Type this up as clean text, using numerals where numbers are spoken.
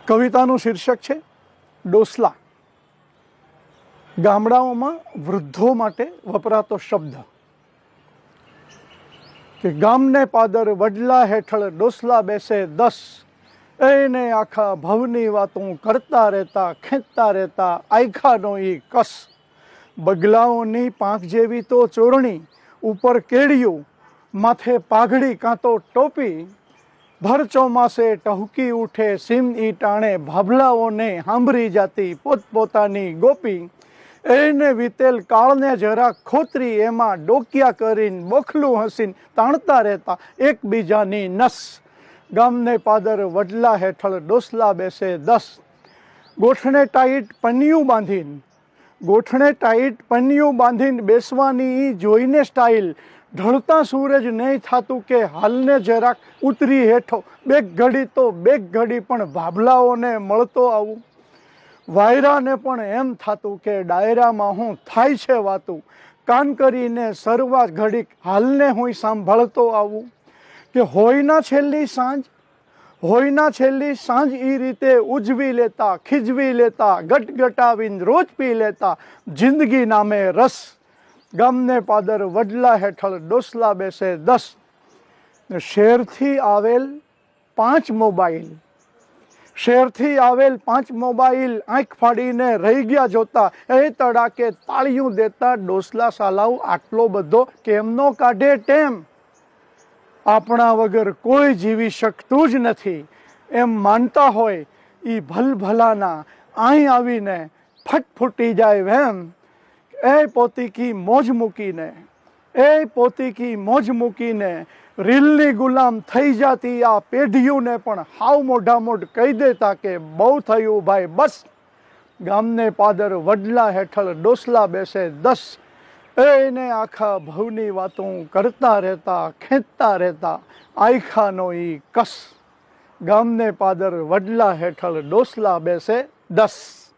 કવિતાનું શીર્ષક છે ડોસલા. ગામડાઓમાં વૃદ્ધો માટે વપરાતો શબ્દ કે ગામને પાદર વડલા હેઠળ ડોસલા બેસે 10, એને આખા ભવની વાતો કરતા રહેતા ખેંચતા રહેતા આયખાનો ઈ કસ. બગલાઓની પાંખ જેવી તો ચોરણી, ઉપર કેડિયું, માથે પાઘડી કાં તો ટોપી. ભર ચોમાસે ટહુકી ઉઠે સીમ ઈ ટાણે, ભાભલાઓને સાંભળી જાતી પોતપોતાની ગોપી. એને વીતેલ કાળને જરા ખોતરી, એમાં ડોકિયા કરીને બોખલું હસીને તાણતા રહેતા એકબીજાની નસ. ગામને પાદર વડલા હેઠળ ડોસલા બેસે 10, ગોઠણે ટાઈટ પન્નિયું બાંધીને બેસવાની ઈ જોઈને સ્ટાઇલ. ઢળતા સૂરજ નહીં થાતું કે હાલને જરાક ઉતરી હેઠો, બેક ઘડી પણ ભાભલાઓને મળતો આવું. વાયરાને પણ એમ થાતું કે ડાયરામાં હું થાય છે વાતું, કાન કરીને સરવા ઘડીક હાલને હું સાંભળતો આવું. કે હોયના છેલ્લી સાંજ ઈ રીતે ઉજવી લેતા, ખીજવી લેતા, ગટગટાવીને રોજ પી લેતા, જિંદગી નામે રસ. ગામને પાદર વડલા હેઠળ ડોસલા બેસે 10. શહેરથી આવેલ 5 મોબાઈલ આંખ ફાડીને રહી ગયા જોતા, એ તડાકે તાળીયું દેતા ડોસલા સાલાઉ આટલો બધો કેમનો કાઢે ટેમ. આપણા વગર કોઈ જીવી શકતું જ નથી એમ માનતા હોય ઈ ભલભલાના અહીં આવીને ફટફૂટી જાય વેમ. એ પોતીકી મોજ મૂકીને રીલની ગુલામ થઈ જાતી આ પેઢીઓને પણ હાવ મોઢામોઢ કહી દેતા કે બહુ થયું ભાઈ બસ. ગામને પાદર વડલા હેઠળ ડોસલા બેસે 10, એને આખા ભવની વાતો કરતા રહેતા ખેંચતા રહેતા આયખાનો ઈ કસ. ગામને પાદર વડલા હેઠળ ડોસલા બેસે 10.